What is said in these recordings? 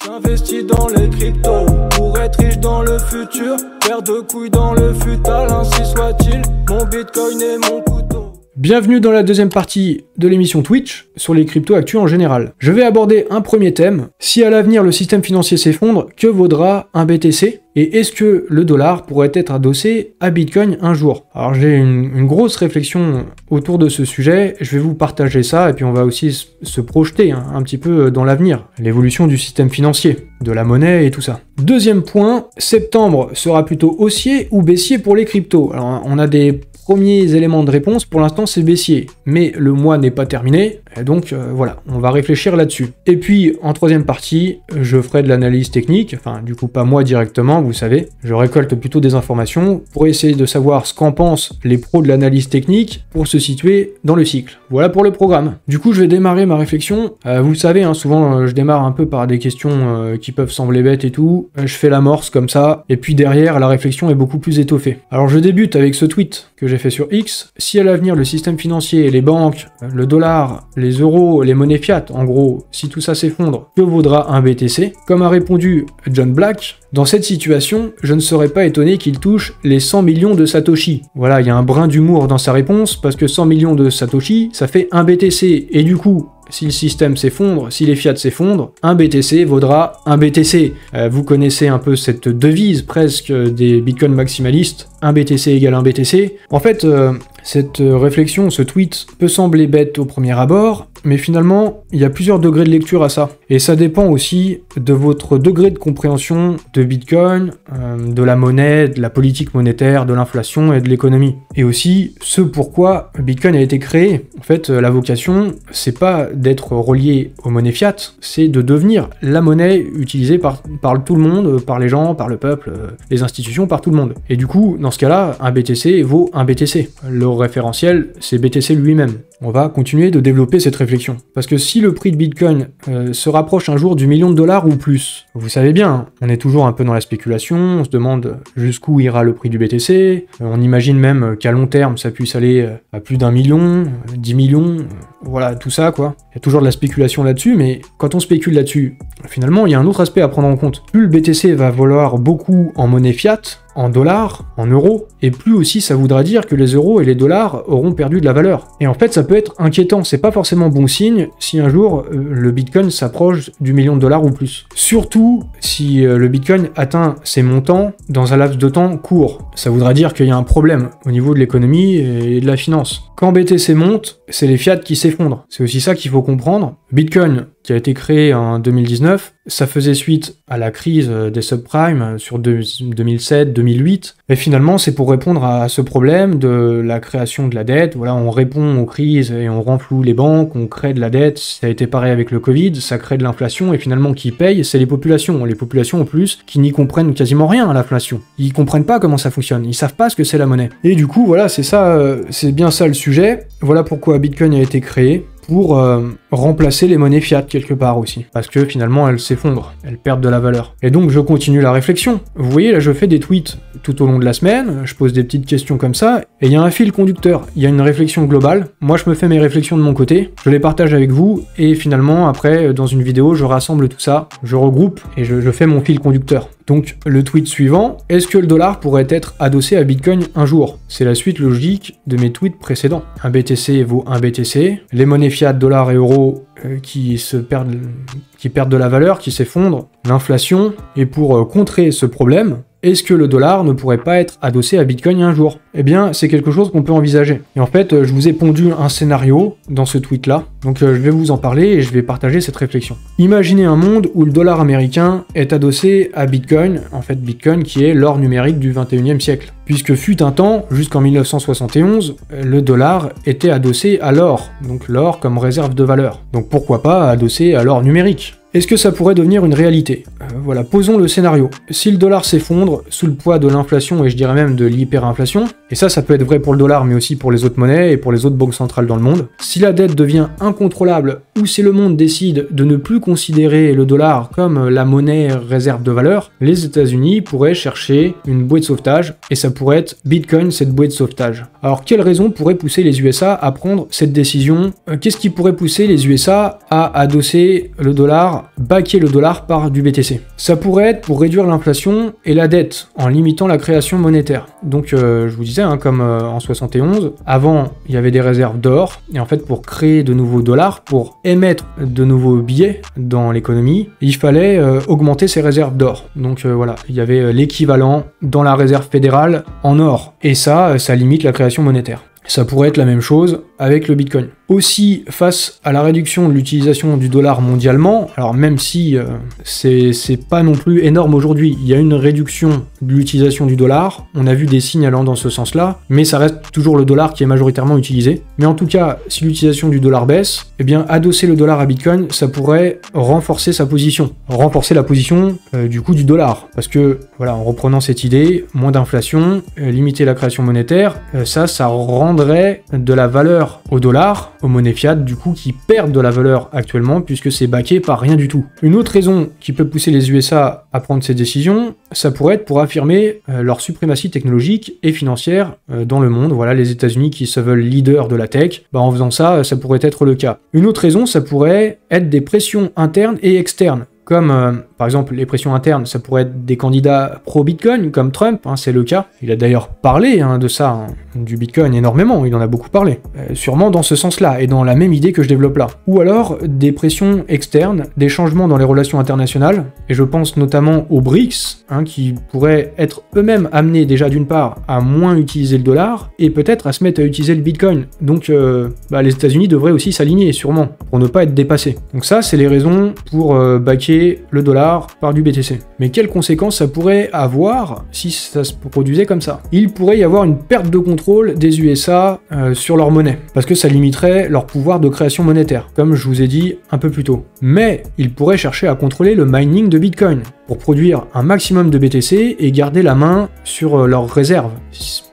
J'investis dans les cryptos pour être riche dans le futur. Paire de couilles dans le futal, ainsi soit-il. Mon bitcoin est mon couteau. Bienvenue dans la deuxième partie de l'émission Twitch sur les cryptos actus en général. Je vais aborder un premier thème. Si à l'avenir le système financier s'effondre, que vaudra un BTC ? Et est-ce que le dollar pourrait être adossé à Bitcoin un jour ? Alors j'ai une grosse réflexion autour de ce sujet, je vais vous partager ça et puis on va aussi se projeter un petit peu dans l'avenir, l'évolution du système financier, de la monnaie et tout ça. Deuxième point, septembre sera plutôt haussier ou baissier pour les cryptos ? Alors on a des premiers éléments de réponse, pour l'instant c'est baissier, mais le mois n'est pas terminé, et donc voilà, on va réfléchir là-dessus. Et puis en troisième partie, je ferai de l'analyse technique, enfin du coup pas moi directement, vous savez, je récolte plutôt des informations pour essayer de savoir ce qu'en pensent les pros de l'analyse technique pour se situer dans le cycle. Voilà pour le programme. Du coup je vais démarrer ma réflexion, vous le savez, souvent je démarre un peu par des questions qui peuvent sembler bêtes et tout, je fais l'amorce comme ça, et puis derrière la réflexion est beaucoup plus étoffée. Alors je débute avec ce tweet que j'ai fait sur X. Si à l'avenir le système financier, les banques, le dollar, les euros, les monnaies fiat, en gros, si tout ça s'effondre, que vaudra un BTC ? Comme a répondu John Black, dans cette situation, je ne serais pas étonné qu'il touche les 100 millions de Satoshi. Voilà, il y a un brin d'humour dans sa réponse, parce que 100 millions de Satoshi, ça fait un BTC, et du coup, si le système s'effondre, si les fiat s'effondrent, un BTC vaudra un BTC. Vous connaissez un peu cette devise presque des bitcoins maximalistes, un BTC égale un BTC. En fait, cette réflexion, ce tweet peut sembler bête au premier abord, mais finalement, il y a plusieurs degrés de lecture à ça. Et ça dépend aussi de votre degré de compréhension de Bitcoin, de la monnaie, de la politique monétaire, de l'inflation et de l'économie. Et aussi, ce pourquoi Bitcoin a été créé. En fait, la vocation, c'est pas d'être relié aux monnaies fiat, c'est de devenir la monnaie utilisée par tout le monde, par les gens, par le peuple, les institutions, par tout le monde. Et du coup, dans ce cas-là, un BTC vaut un BTC. Le référentiel, c'est BTC lui-même. On va continuer de développer cette réflexion. Parce que si le prix de Bitcoin se rapproche un jour du $1 000 000 ou plus, vous savez bien, on est toujours un peu dans la spéculation, on se demande jusqu'où ira le prix du BTC, on imagine même qu'à long terme ça puisse aller à plus d'1 million, 10 millions, voilà, tout ça quoi. Il y a toujours de la spéculation là-dessus, mais quand on spécule là-dessus, finalement il y a un autre aspect à prendre en compte. Plus le BTC va valoir beaucoup en monnaie fiat, en dollars, en euros, et plus aussi ça voudra dire que les euros et les dollars auront perdu de la valeur. Et en fait ça peut être inquiétant, c'est pas forcément bon signe si un jour le Bitcoin s'approche du $1 000 000 ou plus. Surtout si le Bitcoin atteint ses montants dans un laps de temps court. Ça voudra dire qu'il y a un problème au niveau de l'économie et de la finance. Quand BTC monte, c'est les fiat qui s'effondrent. C'est aussi ça qu'il faut comprendre. Bitcoin, qui a été créé en 2019, ça faisait suite à la crise des subprimes sur 2007-2008. Et finalement, c'est pour répondre à ce problème de la création de la dette. Voilà, on répond aux crises et on renfloue les banques, on crée de la dette. Ça a été pareil avec le Covid, ça crée de l'inflation et finalement qui paye, c'est les populations. Les populations en plus qui n'y comprennent quasiment rien à l'inflation. Ils comprennent pas comment ça fonctionne, ils savent pas ce que c'est la monnaie. Et du coup, voilà, c'est ça, c'est bien ça le sujet. Voilà pourquoi Bitcoin a été créé. Pour remplacer les monnaies fiat quelque part aussi. Parce que finalement, elles s'effondrent, elles perdent de la valeur. Et donc, je continue la réflexion. Vous voyez, là, je fais des tweets tout au long de la semaine, je pose des petites questions comme ça, et il y a un fil conducteur, il y a une réflexion globale. Moi, je me fais mes réflexions de mon côté, je les partage avec vous, et finalement, après, dans une vidéo, je rassemble tout ça, je regroupe, et je fais mon fil conducteur. Donc, le tweet suivant, est-ce que le dollar pourrait être adossé à Bitcoin un jour ? C'est la suite logique de mes tweets précédents. Un BTC vaut un BTC, les monnaies fiat, dollars et euros qui perdent de la valeur, qui s'effondrent, l'inflation, et pour contrer ce problème, est-ce que le dollar ne pourrait pas être adossé à Bitcoin un jour ? Eh bien, c'est quelque chose qu'on peut envisager. Et en fait, je vous ai pondu un scénario dans ce tweet-là, donc je vais vous en parler et je vais partager cette réflexion. Imaginez un monde où le dollar américain est adossé à Bitcoin, en fait Bitcoin qui est l'or numérique du 21e siècle. Puisque fut un temps, jusqu'en 1971, le dollar était adossé à l'or, donc l'or comme réserve de valeur. Donc pourquoi pas adossé à l'or numérique ? Est-ce que ça pourrait devenir une réalité ? Voilà, posons le scénario. Si le dollar s'effondre sous le poids de l'inflation et je dirais même de l'hyperinflation, et ça peut être vrai pour le dollar, mais aussi pour les autres monnaies et pour les autres banques centrales dans le monde. Si la dette devient incontrôlable, ou si le monde décide de ne plus considérer le dollar comme la monnaie réserve de valeur, les États-Unis pourraient chercher une bouée de sauvetage, et ça pourrait être Bitcoin, cette bouée de sauvetage. Alors, quelle raison pourrait pousser les USA à prendre cette décision? Qu'est-ce qui pourrait pousser les USA à adosser le dollar, backer le dollar par du BTC? Ça pourrait être pour réduire l'inflation et la dette, en limitant la création monétaire. Donc, je vous disais, comme en 71, avant, il y avait des réserves d'or, et en fait, pour créer de nouveaux dollars, pour émettre de nouveaux billets dans l'économie, il fallait augmenter ces réserves d'or. Donc voilà, il y avait l'équivalent dans la réserve fédérale en or. Et ça limite la création monétaire. Ça pourrait être la même chose avec le Bitcoin. Aussi, face à la réduction de l'utilisation du dollar mondialement, alors même si c'est pas non plus énorme aujourd'hui, il y a une réduction de l'utilisation du dollar, on a vu des signes allant dans ce sens-là, mais ça reste toujours le dollar qui est majoritairement utilisé. Mais en tout cas, si l'utilisation du dollar baisse, eh bien adosser le dollar à Bitcoin, ça pourrait renforcer sa position, renforcer la position du coût du dollar, parce que voilà, en reprenant cette idée, moins d'inflation, limiter la création monétaire, ça rendrait de la valeur au dollar, aux monnaies fiat, du coup, qui perdent de la valeur actuellement, puisque c'est backé par rien du tout. Une autre raison qui peut pousser les USA à prendre ces décisions, ça pourrait être pour affirmer leur suprématie technologique et financière dans le monde. Voilà, les États-Unis qui se veulent leaders de la tech, en faisant ça, ça pourrait être le cas. Une autre raison, ça pourrait être des pressions internes et externes. Comme par exemple les pressions internes, ça pourrait être des candidats pro-Bitcoin, comme Trump, c'est le cas. Il a d'ailleurs parlé de ça, du Bitcoin énormément, il en a beaucoup parlé. Sûrement dans ce sens-là, et dans la même idée que je développe là. Ou alors des pressions externes, des changements dans les relations internationales, et je pense notamment aux BRICS, qui pourraient être eux-mêmes amenés déjà d'une part à moins utiliser le dollar, et peut-être à se mettre à utiliser le Bitcoin. Donc les États-Unis devraient aussi s'aligner, sûrement, pour ne pas être dépassés. Donc ça, c'est les raisons pour backer le dollar par du BTC. Mais quelles conséquences ça pourrait avoir si ça se produisait comme ça? Il pourrait y avoir une perte de contrôle des USA sur leur monnaie, parce que ça limiterait leur pouvoir de création monétaire, comme je vous ai dit un peu plus tôt. Mais ils pourraient chercher à contrôler le mining de Bitcoin, pour produire un maximum de BTC et garder la main sur leurs réserves.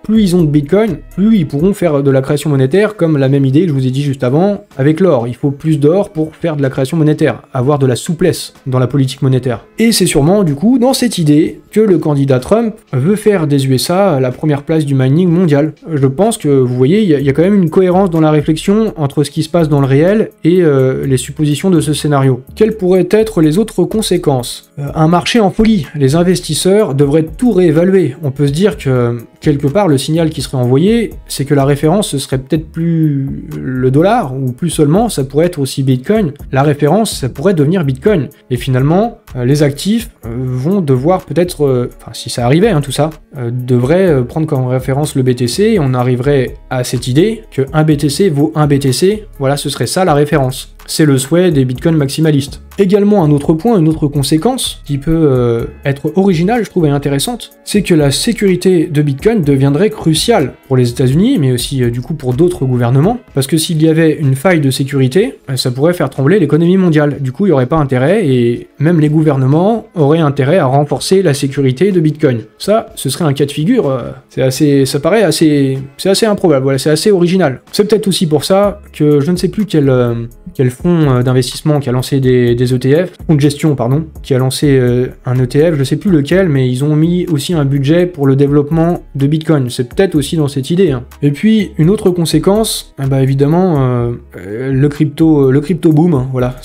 Plus ils ont de Bitcoin, plus ils pourront faire de la création monétaire, comme la même idée que je vous ai dit juste avant avec l'or. Il faut plus d'or pour faire de la création monétaire, avoir de la souplesse dans la politique monétaire. Et c'est sûrement du coup dans cette idée que le candidat Trump veut faire des USA la première place du mining mondial. Je pense que vous voyez, il y a quand même une cohérence dans la réflexion entre ce qui se passe dans le réel et les suppositions de ce scénario. Quelles pourraient être les autres conséquences? Un marché en folie. Les investisseurs devraient tout réévaluer. On peut se dire que quelque part, le signal qui serait envoyé, c'est que la référence, ce serait peut-être plus le dollar, ou plus seulement, ça pourrait être aussi Bitcoin. La référence, ça pourrait devenir Bitcoin. Et finalement, les actifs vont devoir peut-être, si ça arrivait, tout ça, devraient prendre comme référence le BTC, et on arriverait à cette idée que un BTC vaut un BTC, voilà, ce serait ça la référence. C'est le souhait des bitcoins maximalistes. Également, un autre point, une autre conséquence qui peut être originale, je trouve, et intéressante, c'est que la sécurité de Bitcoin deviendrait cruciale pour les États-Unis, mais aussi du coup pour d'autres gouvernements, parce que s'il y avait une faille de sécurité, ça pourrait faire trembler l'économie mondiale. Du coup, il n'y aurait pas intérêt, et même les gouvernements auraient intérêt à renforcer la sécurité de Bitcoin. Ça, ce serait un cas de figure, c'est assez improbable, voilà, c'est assez original. C'est peut-être aussi pour ça que je ne sais plus quel fonds d'investissement qui a lancé des ETF, fonds de gestion pardon, qui a lancé un ETF, je sais plus lequel, mais ils ont mis aussi un budget pour le développement de Bitcoin. C'est peut-être aussi dans cette idée. Et puis une autre conséquence, évidemment le crypto boom, voilà,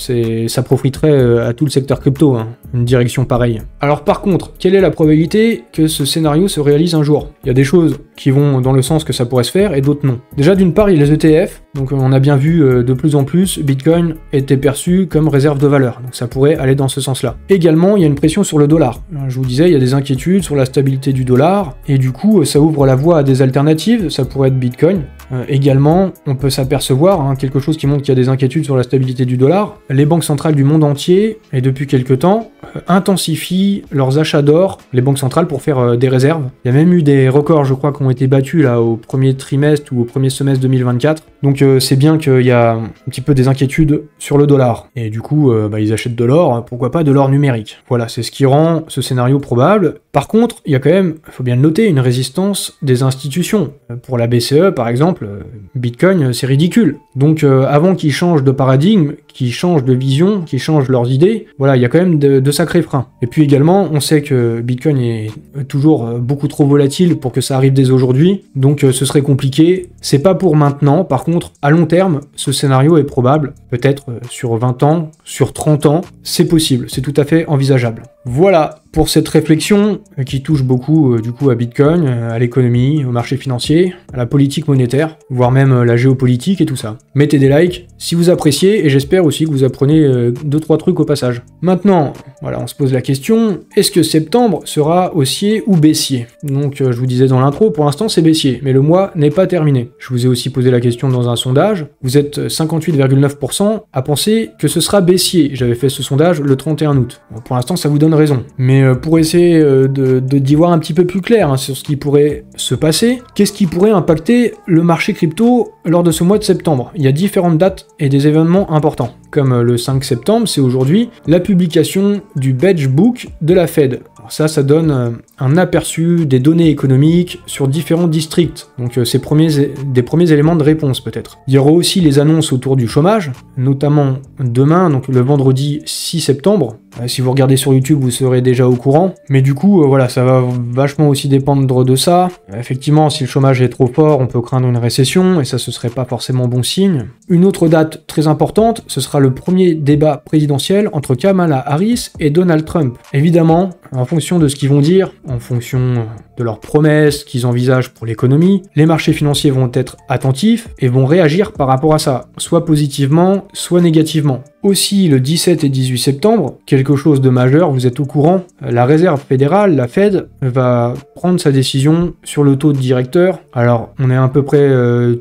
ça profiterait à tout le secteur crypto, une direction pareille. Alors par contre, quelle est la probabilité que ce scénario se réalise un jour? Il y a des choses qui vont dans le sens que ça pourrait se faire et d'autres non. Déjà d'une part, il y a les ETF, donc on a bien vu de plus en plus Bitcoin était perçu comme réserve de valeur, donc ça pourrait aller dans ce sens-là. Également, il y a une pression sur le dollar. Je vous disais, il y a des inquiétudes sur la stabilité du dollar, et du coup, ça ouvre la voie à des alternatives, ça pourrait être Bitcoin, Également, on peut s'apercevoir, quelque chose qui montre qu'il y a des inquiétudes sur la stabilité du dollar, les banques centrales du monde entier, et depuis quelques temps, intensifient leurs achats d'or, les banques centrales, pour faire des réserves. Il y a même eu des records, je crois, qui ont été battus là au premier trimestre ou au premier semestre 2024. Donc c'est bien qu'il y a un petit peu des inquiétudes sur le dollar. Et du coup, ils achètent de l'or, pourquoi pas de l'or numérique. Voilà, c'est ce qui rend ce scénario probable. Par contre, il y a quand même, il faut bien le noter, une résistance des institutions. Pour la BCE, par exemple, Bitcoin, c'est ridicule. Donc avant qu'ils changent de paradigme, qu'ils changent de vision, qu'ils changent leurs idées, voilà, il y a quand même de sacrés freins. Et puis également, on sait que Bitcoin est toujours beaucoup trop volatile pour que ça arrive dès aujourd'hui, donc ce serait compliqué. C'est pas pour maintenant, par contre, à long terme, ce scénario est probable, peut-être sur 20 ans, sur 30 ans, c'est possible, c'est tout à fait envisageable. Voilà pour cette réflexion qui touche beaucoup du coup à Bitcoin, à l'économie, au marché financier, à la politique monétaire, voire même la géopolitique et tout ça. Mettez des likes si vous appréciez et j'espère aussi que vous apprenez 2-3 trucs au passage. Maintenant, voilà, on se pose la question, est-ce que septembre sera haussier ou baissier? Donc je vous disais dans l'intro, pour l'instant c'est baissier, mais le mois n'est pas terminé. Je vous ai aussi posé la question dans un sondage, vous êtes 58,9% à penser que ce sera baissier. J'avais fait ce sondage le 31 août. Bon, pour l'instant ça vous donne raison. Mais pour essayer d'y voir un petit peu plus clair sur ce qui pourrait se passer, qu'est-ce qui pourrait impacter le marché crypto lors de ce mois de septembre? Il y a différentes dates et des événements importants. Comme le 5 septembre, c'est aujourd'hui, la publication du Beige Book de la Fed. Alors ça donne un aperçu des données économiques sur différents districts. Donc des premiers éléments de réponse peut-être. Il y aura aussi les annonces autour du chômage, notamment demain, donc le vendredi 6 septembre. Si vous regardez sur YouTube, vous serez déjà au courant. Mais du coup, voilà, ça va vachement aussi dépendre de ça. Effectivement, si le chômage est trop fort, on peut craindre une récession, et ça, ce serait pas forcément bon signe. Une autre date très importante, ce sera le premier débat présidentiel entre Kamala Harris et Donald Trump. Évidemment, en fonction de ce qu'ils vont dire, en fonction de leurs promesses qu'ils envisagent pour l'économie, les marchés financiers vont être attentifs et vont réagir par rapport à ça, soit positivement, soit négativement. Aussi, le 17 et 18 septembre, quelque chose de majeur, vous êtes au courant, la Réserve fédérale, la Fed, va prendre sa décision sur le taux de directeur. Alors, on est à peu près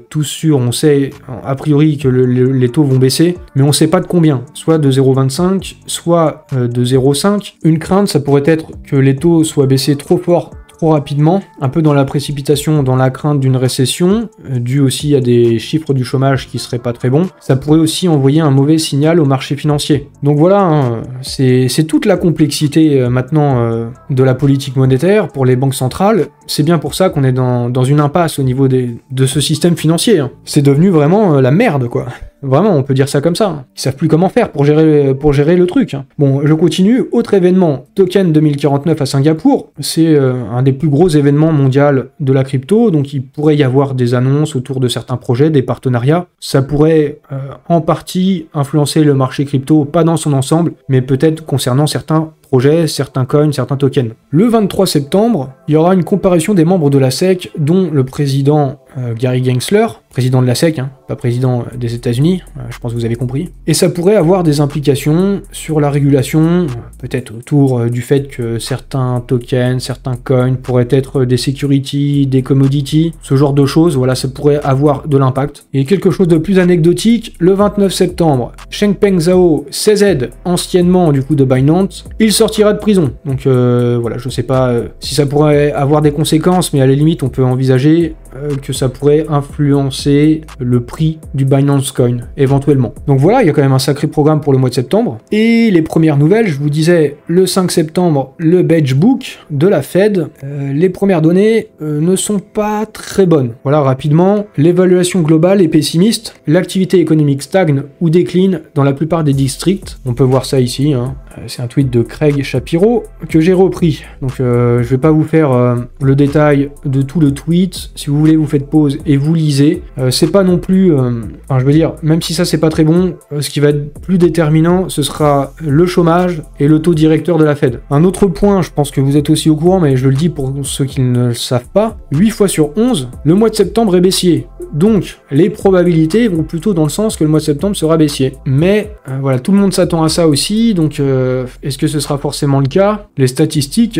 tous sûrs, on sait a priori que les taux vont baisser, mais on ne sait pas de combien, soit de 0,25, soit de 0,5. Une crainte, ça pourrait être que les taux soient baissés trop fort, trop rapidement, un peu dans la précipitation, dans la crainte d'une récession, due aussi à des chiffres du chômage qui seraient pas très bons. Ça pourrait aussi envoyer un mauvais signal au marché financier. Donc voilà, c'est toute la complexité maintenant de la politique monétaire pour les banques centrales. C'est bien pour ça qu'on est dans une impasse au niveau de ce système financier. C'est devenu vraiment la merde, quoi. Vraiment, on peut dire ça comme ça. Ils savent plus comment faire pour gérer le truc. Bon, je continue. Autre événement, Token 2049 à Singapour. C'est un des plus gros événements mondiaux de la crypto, donc il pourrait y avoir des annonces autour de certains projets, des partenariats. Ça pourrait en partie influencer le marché crypto, pas dans son ensemble, mais peut-être concernant certains projets, certains coins, certains tokens. Le 23 septembre, il y aura une comparution des membres de la SEC, dont le président Gary Gensler, président de la SEC, pas président des États-Unis, je pense que vous avez compris. Et ça pourrait avoir des implications sur la régulation, peut-être autour du fait que certains tokens, certains coins pourraient être des securities, des commodities, ce genre de choses, voilà, ça pourrait avoir de l'impact. Et quelque chose de plus anecdotique, le 29 septembre, Changpeng Zhao, CZ, anciennement du coup de Binance, il sortira de prison. Donc voilà, je sais pas si ça pourrait avoir des conséquences, mais à la limite, on peut envisager que ça pourrait influencer le prix du Binance Coin, éventuellement. Donc voilà, il y a quand même un sacré programme pour le mois de septembre. Et les premières nouvelles, je vous disais, le 5 septembre, le Beige Book de la Fed. Les premières données ne sont pas très bonnes. Voilà, rapidement, l'évaluation globale est pessimiste. L'activité économique stagne ou décline dans la plupart des districts. On peut voir ça ici, c'est un tweet de Craig Shapiro que j'ai repris. Donc je vais pas vous faire le détail de tout le tweet. Si vous voulez, vous faites pause et vous lisez. C'est pas non plus... enfin, je veux dire, même si ça c'est pas très bon, ce qui va être plus déterminant, ce sera le chômage et le taux directeur de la Fed. Un autre point, je pense que vous êtes aussi au courant, mais je le dis pour ceux qui ne le savent pas, 8 fois sur 11, le mois de septembre est baissier. Donc, les probabilités vont plutôt dans le sens que le mois de septembre sera baissier. Mais voilà, tout le monde s'attend à ça aussi, donc est-ce que ce sera forcément le cas? Les statistiques,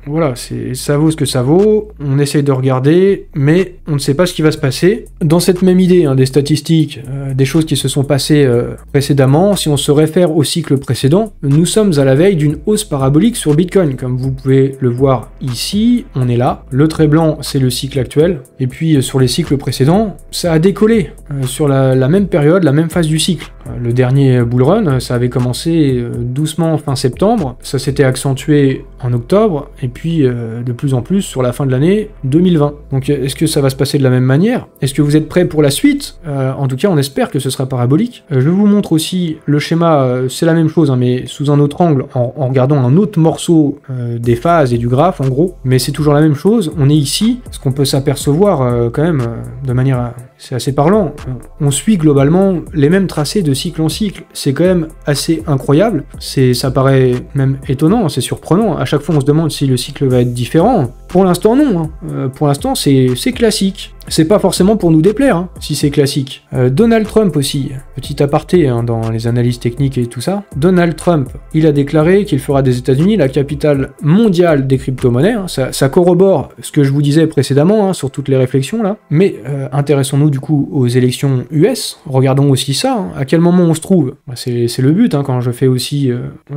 voilà, ça vaut ce que ça vaut, on essaye de regarder, mais on ne sait pas ce qui va se passer. Dans cette même idée des statistiques, des choses qui se sont passées précédemment, si on se réfère au cycle précédent, nous sommes à la veille d'une hausse parabolique sur Bitcoin, comme vous pouvez le voir ici, on est là. Le trait blanc, c'est le cycle actuel, et puis sur les cycles précédents, ça a décollé sur la même période, la même phase du cycle. Le dernier bull run, ça avait commencé doucement fin septembre, ça s'était accentué en octobre, et puis de plus en plus sur la fin de l'année 2020. Donc est-ce que ça va se passer de la même manière? Est-ce que vous êtes prêts pour la suite? En tout cas, on espère que ce sera parabolique. Je vous montre aussi le schéma, c'est la même chose, mais sous un autre angle, en regardant un autre morceau des phases et du graphe, en gros. Mais c'est toujours la même chose, on est ici, ce qu'on peut s'apercevoir quand même de manière... c'est assez parlant. On suit globalement les mêmes tracés de cycle en cycle. C'est quand même assez incroyable. Ça paraît même étonnant, c'est surprenant. À chaque fois, on se demande si le cycle va être différent. Pour l'instant, non. Pour l'instant, c'est classique. C'est pas forcément pour nous déplaire, si c'est classique. Donald Trump aussi, petit aparté dans les analyses techniques et tout ça. Donald Trump, il a déclaré qu'il fera des États-Unis la capitale mondiale des crypto-monnaies. Ça corrobore ce que je vous disais précédemment sur toutes les réflexions là. Mais intéressons-nous du coup aux élections US. Regardons aussi ça. À quel moment on se trouve? C'est le but quand je fais aussi,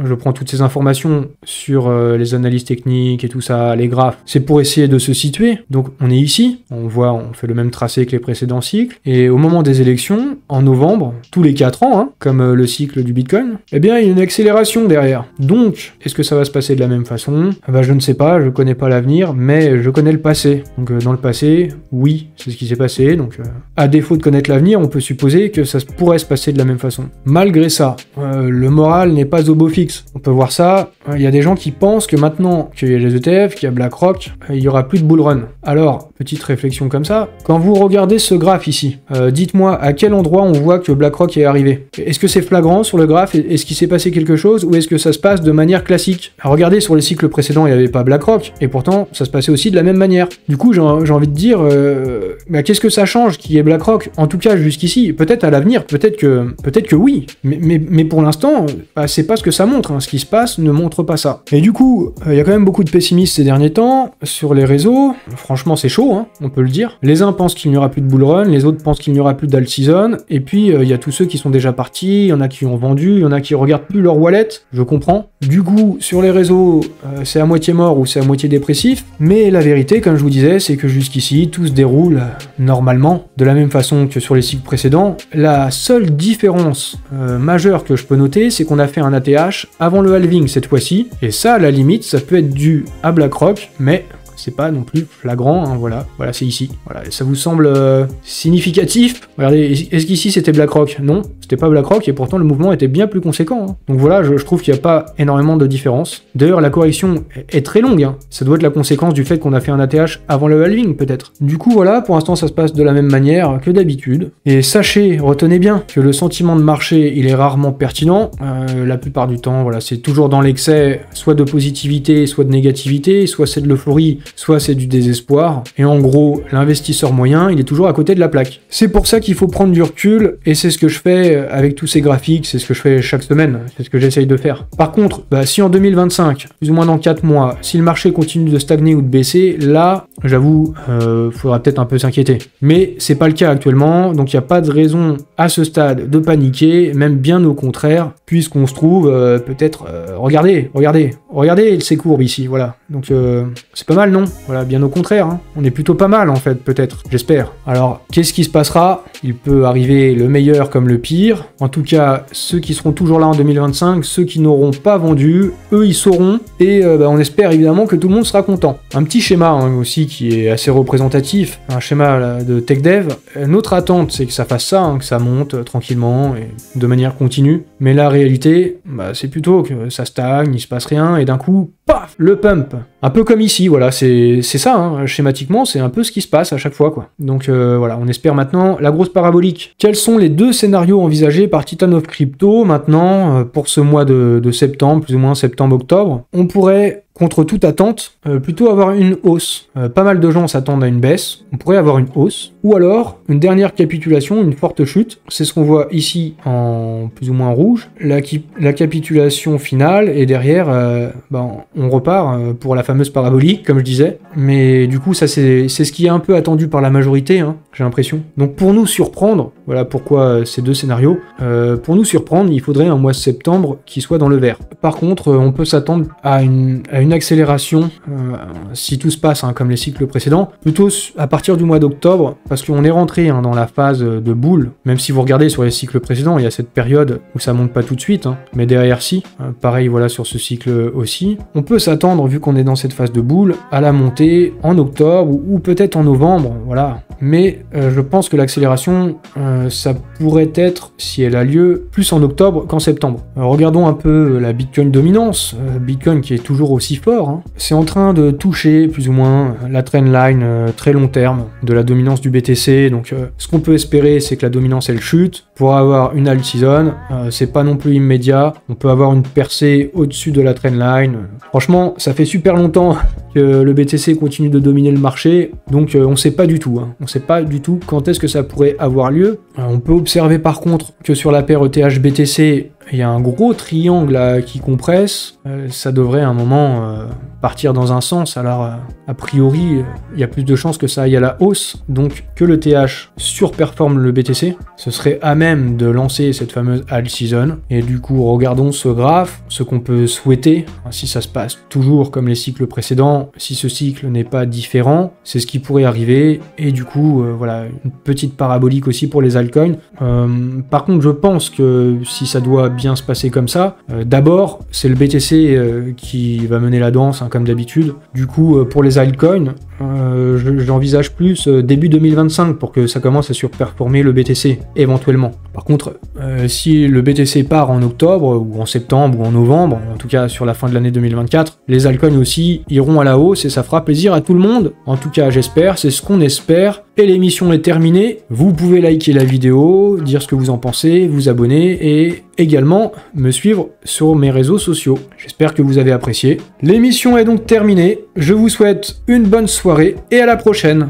je prends toutes ces informations sur les analyses techniques et tout ça, les graphes. C'est pour essayer de se situer. Donc on est ici, on fait le même tracé que les précédents cycles, et au moment des élections, en novembre, tous les 4 ans, comme le cycle du Bitcoin, eh bien il y a une accélération derrière. Donc, est-ce que ça va se passer de la même façon? Je ne sais pas, je connais pas l'avenir, mais je connais le passé. Donc dans le passé, oui, c'est ce qui s'est passé, donc à défaut de connaître l'avenir, on peut supposer que ça pourrait se passer de la même façon. Malgré ça, le moral n'est pas au beau fixe. On peut voir ça, il y a des gens qui pensent que maintenant qu'il y a les ETF, qu'il y a BlackRock, il y aura plus de bull run. Alors, petite réflexion comme ça, quand vous regardez ce graphe ici, dites-moi à quel endroit on voit que BlackRock est arrivé. Est-ce que c'est flagrant sur le graphe? Est-ce qu'il s'est passé quelque chose? Ou est-ce que ça se passe de manière classique? Regardez, sur les cycles précédents, il n'y avait pas BlackRock, et pourtant, ça se passait aussi de la même manière. Du coup, j'ai envie de dire, qu'est-ce que ça change qu'il y ait BlackRock? En tout cas, jusqu'ici, peut-être à l'avenir, peut-être que oui, mais pour l'instant, c'est pas ce que ça montre. Ce qui se passe ne montre pas ça. Et du coup, il y a quand même beaucoup de pessimistes ces derniers temps, sur les réseaux. Franchement, c'est chaud, on peut le dire. Les uns pensent qu'il n'y aura plus de bull run, les autres pensent qu'il n'y aura plus d'alt season, et puis il y a tous ceux qui sont déjà partis, il y en a qui ont vendu, il y en a qui regardent plus leur wallet, je comprends. Du coup, sur les réseaux, c'est à moitié mort ou c'est à moitié dépressif, mais la vérité, comme je vous disais, c'est que jusqu'ici, tout se déroule normalement, de la même façon que sur les cycles précédents. La seule différence majeure que je peux noter, c'est qu'on a fait un ATH avant le halving cette fois-ci, et ça, à la limite, ça peut être dû à BlackRock, mais c'est pas non plus flagrant, voilà, c'est ici. Voilà, ça vous semble significatif? Regardez, est-ce qu'ici c'était BlackRock? Non, c'était pas BlackRock, et pourtant le mouvement était bien plus conséquent. Donc voilà, je trouve qu'il n'y a pas énormément de différence. D'ailleurs, la correction est très longue, ça doit être la conséquence du fait qu'on a fait un ATH avant le halving, peut-être. Du coup, voilà, pour l'instant, ça se passe de la même manière que d'habitude. Et sachez, retenez bien, que le sentiment de marché, il est rarement pertinent. La plupart du temps, voilà, c'est toujours dans l'excès, soit de positivité, soit de négativité, soit c'est de l'euphorie, soit c'est du désespoir, et en gros, l'investisseur moyen, il est toujours à côté de la plaque. C'est pour ça qu'il faut prendre du recul, et c'est ce que je fais avec tous ces graphiques, c'est ce que je fais chaque semaine, c'est ce que j'essaye de faire. Par contre, si en 2025, plus ou moins dans 4 mois, si le marché continue de stagner ou de baisser, là, j'avoue, faudra peut-être un peu s'inquiéter. Mais c'est pas le cas actuellement, donc il n'y a pas de raison à ce stade de paniquer, même bien au contraire, puisqu'on se trouve peut-être... regardez ces courbes ici, voilà. Donc c'est pas mal, non? Voilà, bien au contraire, on est plutôt pas mal en fait, peut-être, j'espère. Alors, qu'est-ce qui se passera? Il peut arriver le meilleur comme le pire. En tout cas, ceux qui seront toujours là en 2025, ceux qui n'auront pas vendu, eux ils sauront, et on espère évidemment que tout le monde sera content. Un petit schéma aussi qui est assez représentatif, un schéma de tech dev. Notre attente, c'est que ça fasse ça, que ça monte tranquillement et de manière continue. Mais la réalité, c'est plutôt que ça stagne, il se passe rien, et d'un coup, paf, le pump. Un peu comme ici, voilà, c'est ça, schématiquement, c'est un peu ce qui se passe à chaque fois, quoi. Donc voilà, on espère maintenant la grosse parabolique. Quels sont les 2 scénarios envisagés par Titan of Crypto maintenant pour ce mois de septembre, plus ou moins septembre-octobre? On pourrait, contre toute attente, plutôt avoir une hausse. Pas mal de gens s'attendent à une baisse, on pourrait avoir une hausse, ou alors une dernière capitulation, une forte chute. C'est ce qu'on voit ici en plus ou moins rouge. La capitulation finale, et derrière, on repart pour la fameuse parabolique, comme je disais. Mais du coup, ça c'est ce qui est un peu attendu par la majorité, hein, j'ai l'impression. Donc pour nous surprendre, voilà pourquoi ces deux scénarios, pour nous surprendre, il faudrait un mois de septembre qui soit dans le vert. Par contre, on peut s'attendre à une accélération, si tout se passe comme les cycles précédents, plutôt à partir du mois d'octobre, parce qu'on est rentré dans la phase de boule, même si vous regardez sur les cycles précédents, il y a cette période où ça monte pas tout de suite, mais derrière si, pareil voilà sur ce cycle aussi. On peut s'attendre, vu qu'on est dans cette phase de boule, à la montée en octobre ou peut-être en novembre, voilà. Mais je pense que l'accélération, ça pourrait être, si elle a lieu, plus en octobre qu'en septembre. Regardons un peu la Bitcoin dominance, Bitcoin qui est toujours aussi fort, c'est en train de toucher plus ou moins la trendline très long terme de la dominance du BTC, donc ce qu'on peut espérer c'est que la dominance elle chute, pour avoir une alt season, c'est pas non plus immédiat, on peut avoir une percée au-dessus de la trendline. Franchement, ça fait super longtemps que le BTC continue de dominer le marché, donc on sait pas du tout, on sait pas du tout quand est-ce que ça pourrait avoir lieu. On peut observer par contre que sur la paire ETH-BTC, il y a un gros triangle là, qui compresse, ça devrait à un moment partir dans un sens, alors a priori il y a plus de chances que ça aille à la hausse, donc que le TH surperforme le BTC, ce serait à même de lancer cette fameuse alt season, et du coup regardons ce graphe, ce qu'on peut souhaiter, si ça se passe toujours comme les cycles précédents, si ce cycle n'est pas différent, c'est ce qui pourrait arriver, et du coup voilà, une petite parabolique aussi pour les altcoins. Par contre je pense que si ça doit bien se passer comme ça, d'abord c'est le BTC qui va mener la danse comme d'habitude, du coup pour les altcoins j'envisage plus début 2025 pour que ça commence à surperformer le BTC éventuellement. Par contre si le BTC part en octobre ou en septembre ou en novembre, en tout cas sur la fin de l'année 2024, les altcoins aussi iront à la hausse et ça fera plaisir à tout le monde, en tout cas j'espère, c'est ce qu'on espère. Et l'émission est terminée, vous pouvez liker la vidéo, dire ce que vous en pensez, vous abonner et également me suivre sur mes réseaux sociaux. J'espère que vous avez apprécié. L'émission est donc terminée, je vous souhaite une bonne soirée et à la prochaine.